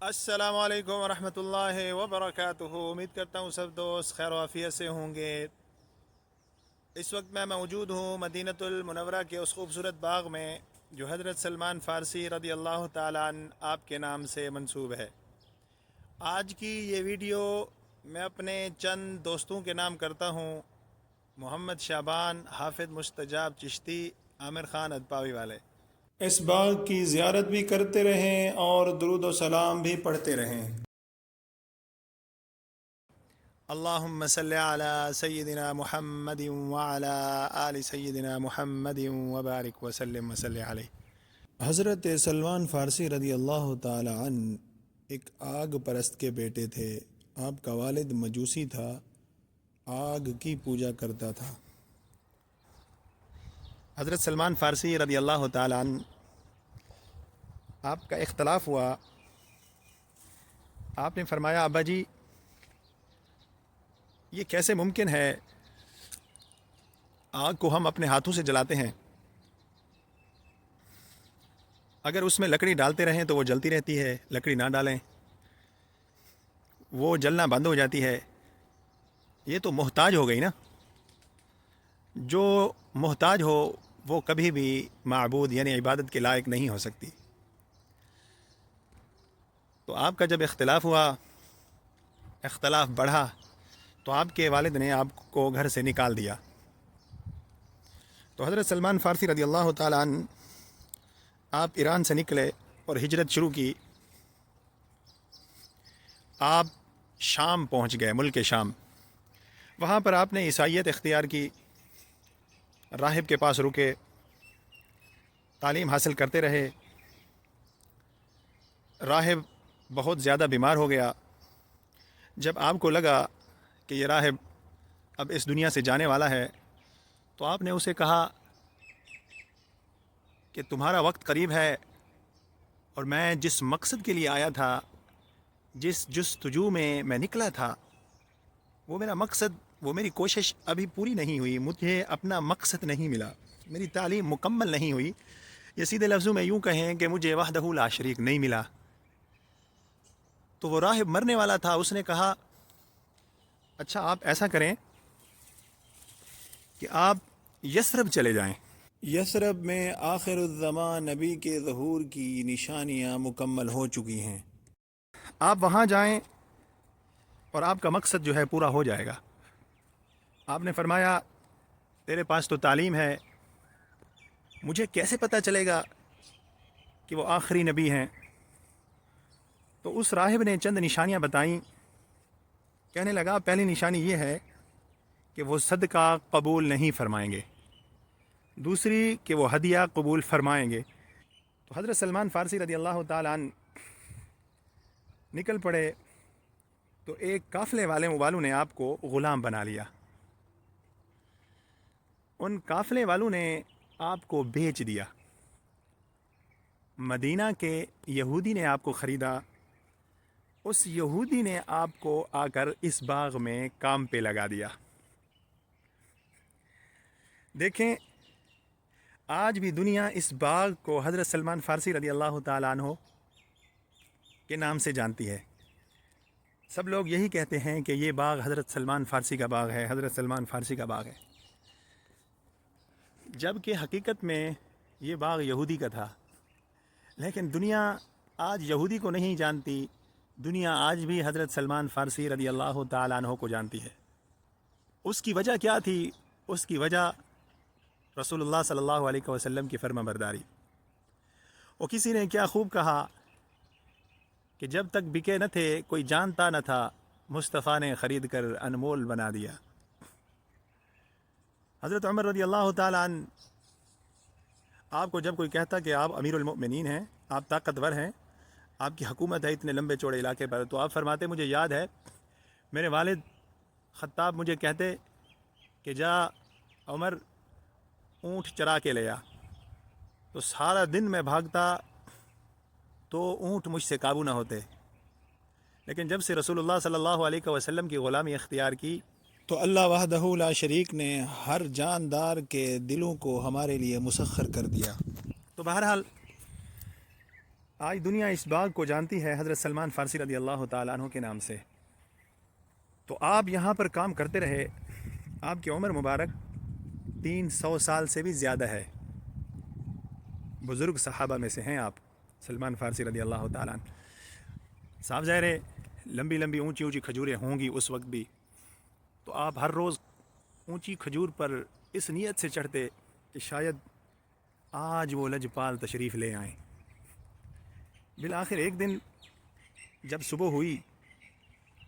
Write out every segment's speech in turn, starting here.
السلام علیکم ورحمۃ اللہ وبرکاتہ۔ امید کرتا ہوں سب دوست خیر و عافیت سے ہوں گے۔ اس وقت میں موجود ہوں مدینۃ المنورہ کے اس خوبصورت باغ میں جو حضرت سلمان فارسی رضی اللہ تعالیٰ عنہ آپ کے نام سے منسوب ہے۔ آج کی یہ ویڈیو میں اپنے چند دوستوں کے نام کرتا ہوں: محمد شعبان، حافظ مستجاب چشتی، عامر خان ادپاوی والے۔ اس باغ کی زیارت بھی کرتے رہیں اور درود و سلام بھی پڑھتے رہیں۔ اللہم صلی علی سیدنا محمد وعلی آل سیدنا محمد وبارک وسلم وصلی علیہ۔ حضرت سلمان فارسی رضی اللہ تعالی عنہ ایک آگ پرست کے بیٹے تھے۔ آپ کا والد مجوسی تھا، آگ کی پوجا کرتا تھا۔ حضرت سلمان فارسی رضی اللہ تعالی عنہ آپ کا اختلاف ہوا۔ آپ نے فرمایا: ابا جی، یہ کیسے ممکن ہے؟ آگ کو ہم اپنے ہاتھوں سے جلاتے ہیں، اگر اس میں لکڑی ڈالتے رہیں تو وہ جلتی رہتی ہے، لکڑی نہ ڈالیں وہ جلنا بند ہو جاتی ہے۔ یہ تو محتاج ہو گئی نا۔ جو محتاج ہو وہ کبھی بھی معبود یعنی عبادت کے لائق نہیں ہو سکتی۔ تو آپ کا جب اختلاف ہوا، اختلاف بڑھا، تو آپ کے والد نے آپ کو گھر سے نکال دیا۔ تو حضرت سلمان فارسی رضی اللہ تعالیٰ عنہ آپ ایران سے نکلے اور ہجرت شروع کی۔ آپ شام پہنچ گئے، ملک شام۔ وہاں پر آپ نے عیسائیت اختیار کی، راہب کے پاس رکے، تعلیم حاصل کرتے رہے۔ راہب بہت زیادہ بیمار ہو گیا۔ جب آپ کو لگا کہ یہ راہب اب اس دنیا سے جانے والا ہے، تو آپ نے اسے کہا کہ تمہارا وقت قریب ہے، اور میں جس مقصد کے لیے آیا تھا، جس جستجو میں نکلا تھا، وہ میرا مقصد، وہ میری کوشش ابھی پوری نہیں ہوئی، مجھے اپنا مقصد نہیں ملا، میری تعلیم مکمل نہیں ہوئی۔ یہ سیدھے لفظوں میں یوں کہیں کہ مجھے وحدہ لا شریک نہیں ملا۔ تو وہ راہب مرنے والا تھا۔ اس نے کہا: اچھا آپ ایسا کریں کہ آپ یثرب چلے جائیں۔ یثرب میں آخر الزمان نبی کے ظہور کی نشانیاں مکمل ہو چکی ہیں، آپ وہاں جائیں اور آپ کا مقصد جو ہے پورا ہو جائے گا۔ آپ نے فرمایا: تیرے پاس تو تعلیم ہے، مجھے کیسے پتہ چلے گا کہ وہ آخری نبی ہیں؟ تو اس راہب نے چند نشانیاں بتائیں۔ کہنے لگا: پہلی نشانی یہ ہے کہ وہ صدقہ قبول نہیں فرمائیں گے، دوسری کہ وہ ہدیہ قبول فرمائیں گے۔ تو حضرت سلمان فارسی رضی اللہ تعالیٰ عنہ نکل پڑے، تو ایک قافلے والوں نے آپ کو غلام بنا لیا۔ ان قافلے والوں نے آپ کو بیچ دیا۔ مدینہ کے یہودی نے آپ کو خریدا۔ اس یہودی نے آپ کو آ کر اس باغ میں کام پہ لگا دیا۔ دیکھیں، آج بھی دنیا اس باغ کو حضرت سلمان فارسی رضی اللہ تعالیٰ عنہ کے نام سے جانتی ہے۔ سب لوگ یہی کہتے ہیں کہ یہ باغ حضرت سلمان فارسی کا باغ ہے، حضرت سلمان فارسی کا باغ ہے، جبکہ حقیقت میں یہ باغ یہودی کا تھا۔ لیکن دنیا آج یہودی کو نہیں جانتی، دنیا آج بھی حضرت سلمان فارسی رضی اللہ تعالیٰ عنہ کو جانتی ہے۔ اس کی وجہ کیا تھی؟ اس کی وجہ رسول اللہ صلی اللہ علیہ وسلم کی فرما برداری۔ وہ کسی نے کیا خوب کہا کہ جب تک بکے نہ تھے کوئی جانتا نہ تھا، مصطفیٰ نے خرید کر انمول بنا دیا۔ حضرت عمر رضی اللہ تعالیٰ عنہ آپ کو جب کوئی کہتا کہ آپ امیر المؤمنین ہیں، آپ طاقتور ہیں، آپ کی حکومت ہے اتنے لمبے چوڑے علاقے پر، تو آپ فرماتے: مجھے یاد ہے میرے والد خطاب مجھے کہتے کہ جا عمر اونٹ چرا کے لے آ۔ تو سارا دن میں بھاگتا تو اونٹ مجھ سے قابو نہ ہوتے، لیکن جب سے رسول اللہ صلی اللہ علیہ وسلم کی غلامی اختیار کی تو اللہ وحدہ لا شریک نے ہر جاندار کے دلوں کو ہمارے لیے مسخر کر دیا۔ تو بہرحال آج دنیا اس باغ کو جانتی ہے حضرت سلمان فارسی رضی اللہ تعالیٰ عنہ کے نام سے. تو آپ یہاں پر کام کرتے رہے. آپ کی عمر مبارک 300 سال سے بھی زیادہ ہے. بزرگ صحابہ میں سے ہیں آپ سلمان فارسی رضی اللہ تعالیٰ عنہ. صاف ظاہر ہے لمبی لمبی اونچی اونچی کھجوریں ہوں گی اس وقت بھی. تو آپ ہر روز اونچی کھجور پر اس نیت سے چڑھتے کہ شاید آج وہ لجپال تشریف لے آئیں. بالآخر ایک دن جب صبح ہوئی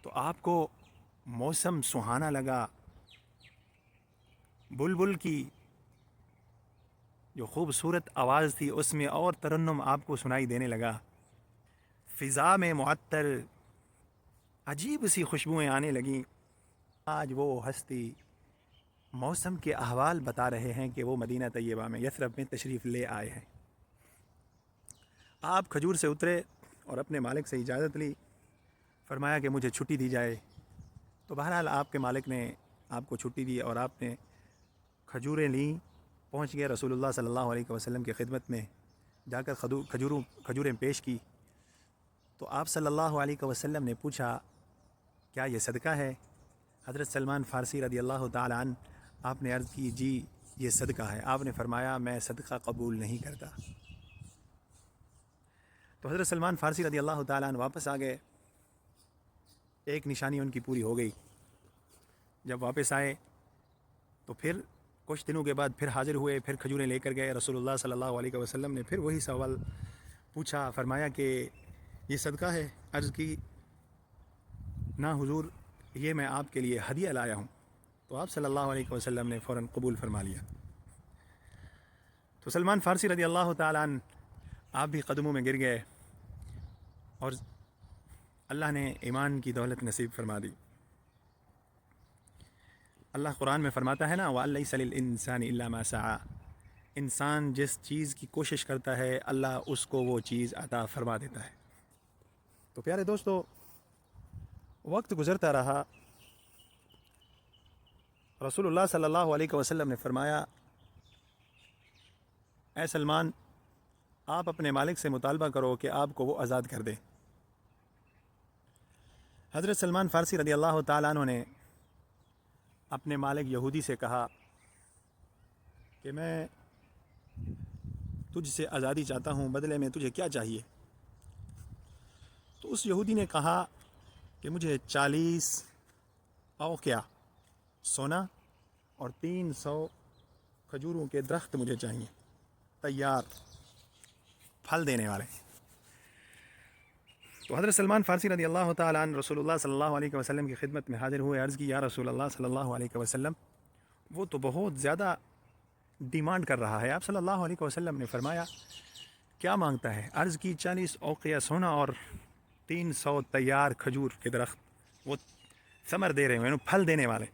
تو آپ کو موسم سہانا لگا. بلبل کی جو خوبصورت آواز تھی اس میں اور ترنم آپ کو سنائی دینے لگا. فضا میں معطر عجیب سی خوشبوئیں آنے لگیں. آج وہ ہستی موسم کے احوال بتا رہے ہیں کہ وہ مدینہ طیبہ میں یثرب میں تشریف لے آئے ہیں. آپ کھجور سے اترے اور اپنے مالک سے اجازت لی. فرمایا کہ مجھے چھٹی دی جائے. تو بہرحال آپ کے مالک نے آپ کو چھٹی دی اور آپ نے کھجوریں لیں. پہنچ گئے رسول اللہ صلی اللہ علیہ وسلم کی خدمت میں. جا کر کھجوریں پیش کی. تو آپ صلی اللہ علیہ وسلم نے پوچھا کیا یہ صدقہ ہے؟ حضرت سلمان فارسی رضی اللہ تعالیٰ عنہ آپ نے عرض کی جی یہ صدقہ ہے. آپ نے فرمایا میں صدقہ قبول نہیں کرتا. تو حضرت سلمان فارسی رضی اللہ تعالیٰ عنہ واپس آ گئے. ایک نشانی ان کی پوری ہو گئی. جب واپس آئے تو پھر کچھ دنوں کے بعد پھر حاضر ہوئے. پھر کھجوریں لے کر گئے. رسول اللہ صلی اللہ علیہ وسلم نے پھر وہی سوال پوچھا. فرمایا کہ یہ صدقہ ہے؟ عرض کی نا حضور یہ میں آپ کے لیے ہدیہ لایا ہوں. تو آپ صلی اللہ علیہ وسلم نے فوراً قبول فرما لیا. تو سلمان فارسی رضی اللہ تعالیٰ عنہ آپ بھی قدموں میں گر گئے اور اللہ نے ایمان کی دولت نصیب فرما دی. اللہ قرآن میں فرماتا ہے نا وَأَلَّيْسَ لِلْإِنسَانِ إِلَّا مَا سَعَى. انسان جس چیز کی کوشش کرتا ہے اللہ اس کو وہ چیز عطا فرما دیتا ہے. تو پیارے دوستو وقت گزرتا رہا. رسول اللہ صلی اللہ علیہ وسلم نے فرمایا اے سلمان آپ اپنے مالک سے مطالبہ کرو کہ آپ کو وہ آزاد کر دے. حضرت سلمان فارسی رضی اللہ تعالیٰ عنہ نے اپنے مالک یہودی سے کہا کہ میں تجھ سے آزادی چاہتا ہوں, بدلے میں تجھے کیا چاہیے؟ تو اس یہودی نے کہا کہ مجھے 40 اوقیہ سونا اور 300 کھجوروں کے درخت مجھے چاہیے, تیار پھل دینے والے. تو حضرت سلمان فارسی رضی اللہ تعالیٰ عنہ رسول اللہ صلی اللہ علیہ وسلم کی خدمت میں حاضر ہوئے. عرض کی یا رسول اللہ صلی اللہ علیہ وسلم وہ تو بہت زیادہ ڈیمانڈ کر رہا ہے. آپ صلی اللہ علیہ وسلم نے فرمایا کیا مانگتا ہے؟ عرض کی 40 اوقیہ سونا اور 300 تیار کھجور کے درخت, وہ ثمر دے رہے ہیں, پھل دینے والے.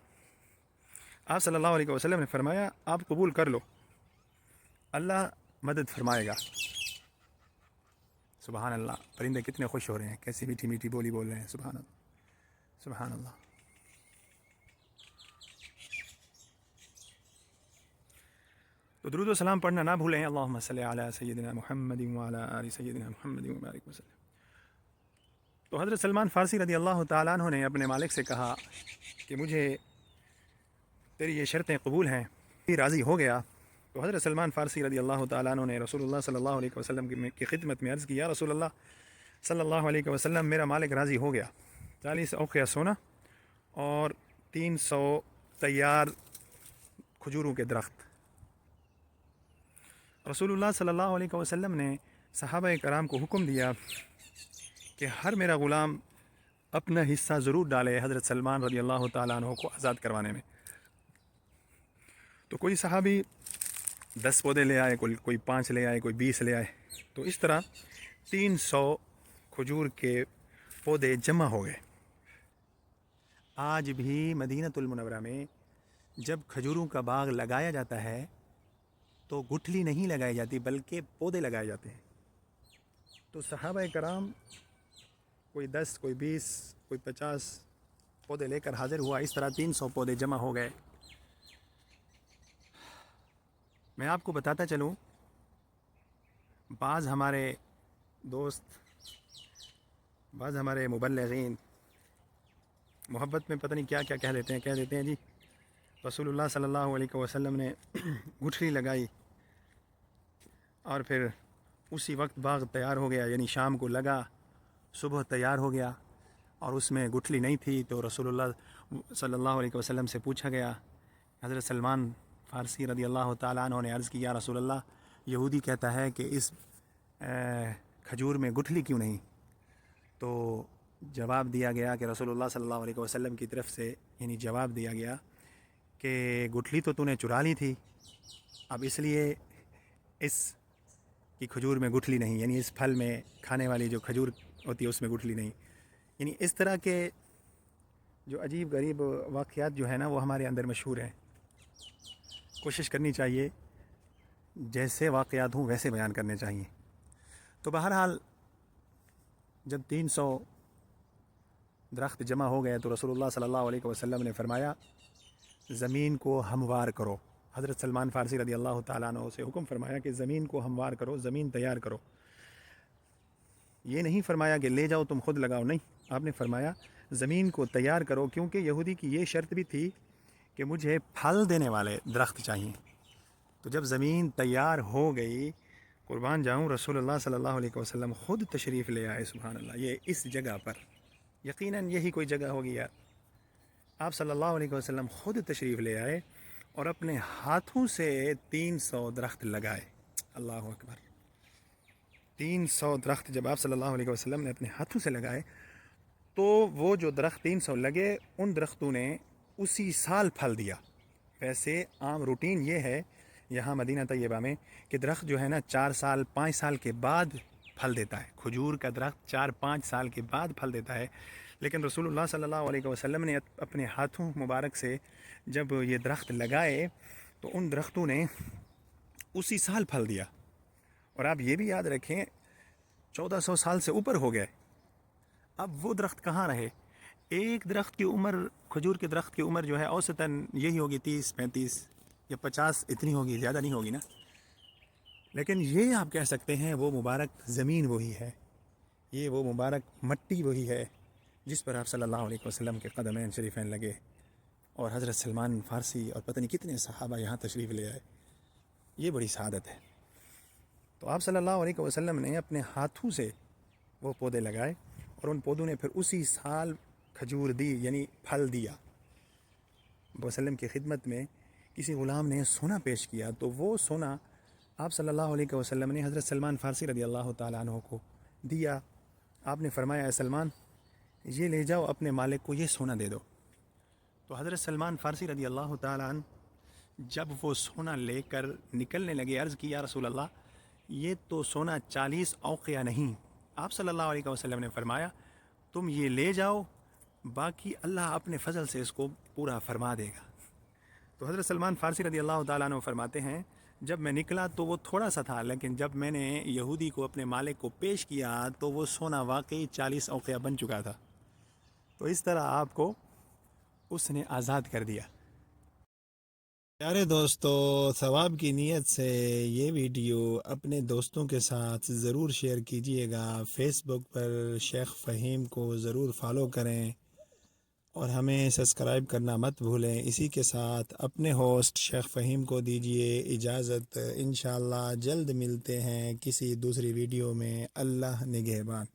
آپ صلی اللہ علیہ وسلم نے فرمایا آپ قبول کر لو, اللہ مدد فرمائے گا. سبحان اللہ, پرندے کتنے خوش ہو رہے ہیں, کیسی میٹھی میٹھی بولی بول رہے ہیں. سبحان اللہ سبحان اللہ. تو درود و سلام پڑھنا نہ بھولیں. اللہم صلی علی سیدنا محمد وعلی آل سیدنا محمد وبارک وسلم. تو حضرت سلمان فارسی رضی اللہ تعالیٰ عنہ نے اپنے مالک سے کہا کہ مجھے تیری یہ شرطیں قبول ہیں. راضی ہو گیا. تو حضرت سلمان فارسی رضی اللہ تعالیٰ عنہ نے رسول اللہ صلی اللہ علیہ وسلم کی خدمت میں عرض کی یا رسول اللہ صلی اللہ علیہ وسلم میرا مالک راضی ہو گیا. 40 اوقیہ سونا اور 300 تیار کھجوروں کے درخت. رسول اللہ صلی اللہ علیہ وسلم نے صحابہ کرام کو حکم دیا کہ ہر میرا غلام اپنا حصہ ضرور ڈالے حضرت سلمان رضی اللہ تعالیٰ عنہ کو آزاد کروانے میں. تو کوئی صحابی 10 پودے لے آئے, کوئی 5 لے آئے, کوئی 20 لے آئے. تو اس طرح 300 کھجور کے پودے جمع ہو گئے. آج بھی مدینہ المنورہ میں جب کھجوروں کا باغ لگایا جاتا ہے تو گٹھلی نہیں لگائی جاتی بلکہ پودے لگائے جاتے ہیں. تو صحابہ کرام کوئی 10 کوئی 20 کوئی 50 پودے لے کر حاضر ہوا. اس طرح 300 پودے جمع ہو گئے. میں آپ کو بتاتا چلوں بعض ہمارے دوست بعض ہمارے مبلغین محبت میں پتہ نہیں کیا کیا کہہ دیتے ہیں جی رسول اللہ صلی اللہ علیہ وسلم نے گٹھلی لگائی اور پھر اسی وقت باغ تیار ہو گیا، یعنی شام کو لگا، صبح تیار ہو گیا اور اس میں گٹھلی نہیں تھی، تو رسول اللہ صلی اللہ علیہ وسلم سے پوچھا گیا۔ حضرت سلمان فارسی رضی اللہ تعالیٰ عنہ نے عرض کی، یا رسول اللہ، یہودی کہتا ہے کہ اس کھجور میں گٹھلی کیوں نہیں؟ تو جواب دیا گیا کہ رسول اللہ صلی اللہ علیہ وسلم کی طرف سے یعنی جواب دیا گیا کہ گٹھلی تو نے چرا لی تھی، اب اس لیے اس کی کھجور میں گٹھلی نہیں، یعنی اس پھل میں کھانے والی جو کھجور ہوتی ہے اس میں گٹھلی نہیں۔ یعنی اس طرح کے جو عجیب غریب واقعات جو ہے نا وہ ہمارے اندر مشہور ہیں۔ کوشش کرنی چاہیے جیسے واقعات ہوں ویسے بیان کرنے چاہیے۔ تو بہرحال جب 300 درخت جمع ہو گئے تو رسول اللہ صلی اللہ علیہ وسلم نے فرمایا زمین کو ہموار کرو۔ حضرت سلمان فارسی رضی اللہ تعالیٰ عنہ سے حکم فرمایا کہ زمین کو ہموار کرو، زمین تیار کرو۔ یہ نہیں فرمایا کہ لے جاؤ تم خود لگاؤ، نہیں، آپ نے فرمایا زمین کو تیار کرو، کیونکہ یہودی کی یہ شرط بھی تھی کہ مجھے پھل دینے والے درخت چاہیے۔ تو جب زمین تیار ہو گئی، قربان جاؤں رسول اللہ صلی اللہ علیہ وسلم خود تشریف لے آئے، سبحان اللہ، یہ اس جگہ پر یقیناً یہی کوئی جگہ ہوگی یار۔ آپ صلی اللہ علیہ وسلم خود تشریف لے آئے اور اپنے ہاتھوں سے 300 درخت لگائے۔ اللہ اکبر! 300 درخت جب آپ صلی اللہ علیہ وسلم نے اپنے ہاتھوں سے لگائے تو وہ جو درخت 300 لگے ان درختوں نے اسی سال پھل دیا۔ ویسے عام روٹین یہ ہے یہاں مدینہ طیبہ میں کہ درخت جو ہے نا 4 سال 5 سال کے بعد پھل دیتا ہے، کھجور کا درخت 4-5 سال کے بعد پھل دیتا ہے، لیکن رسول اللہ صلی اللہ علیہ وسلم نے اپنے ہاتھوں مبارک سے جب یہ درخت لگائے تو ان درختوں نے اسی سال پھل دیا۔ اور آپ یہ بھی یاد رکھیں 1400 سال سے اوپر ہو گئے، اب وہ درخت کہاں رہے؟ ایک درخت کی عمر، کھجور کے درخت کی عمر جو ہے اوسطاً یہی ہوگی 30-35 یا 50، اتنی ہوگی، زیادہ نہیں ہوگی نا۔ لیکن یہ آپ کہہ سکتے ہیں وہ مبارک زمین وہی ہے، یہ وہ مبارک مٹی وہی ہے جس پر آپ صلی اللہ علیہ وسلم کے قدمین شریفین لگے اور حضرت سلمان فارسی اور پتہ نہیں کتنے صحابہ یہاں تشریف لے آئے۔ یہ بڑی سعادت ہے۔ تو آپ صلی اللہ علیہ وسلم نے اپنے ہاتھوں سے وہ پودے لگائے اور ان پودوں نے پھر اسی سال کھجور دی، یعنی پھل دیا۔ وسلم کی خدمت میں کسی غلام نے سونا پیش کیا تو وہ سونا آپ صلی اللہ علیہ وسلم نے حضرت سلمان فارسی رضی اللہ تعالیٰ عنہ کو دیا۔ آپ نے فرمایا اے سلمان، یہ لے جاؤ اپنے مالک کو یہ سونا دے دو۔ تو حضرت سلمان فارسی رضی اللہ تعالیٰ عنہ جب وہ سونا لے کر نکلنے لگے عرض کی یا رسول اللہ یہ تو سونا 40 اوقیہ نہیں۔ آپ صلی اللہ علیہ وسلم نے فرمایا تم یہ لے جاؤ، باقی اللہ اپنے فضل سے اس کو پورا فرما دے گا۔ تو حضرت سلمان فارسی رضی اللہ تعالیٰ عنہ فرماتے ہیں جب میں نکلا تو وہ تھوڑا سا تھا، لیکن جب میں نے یہودی کو اپنے مالک کو پیش کیا تو وہ سونا واقعی 40 اوقیہ بن چکا تھا۔ تو اس طرح آپ کو اس نے آزاد کر دیا۔ پیارے دوستو، ثواب کی نیت سے یہ ویڈیو اپنے دوستوں کے ساتھ ضرور شیئر کیجئے گا۔ فیس بک پر شیخ فہیم کو ضرور فالو کریں اور ہمیں سبسکرائب کرنا مت بھولیں۔ اسی کے ساتھ اپنے ہوسٹ شیخ فہیم کو دیجئے اجازت، انشاءاللہ جلد ملتے ہیں کسی دوسری ویڈیو میں۔ اللہ نگہبان۔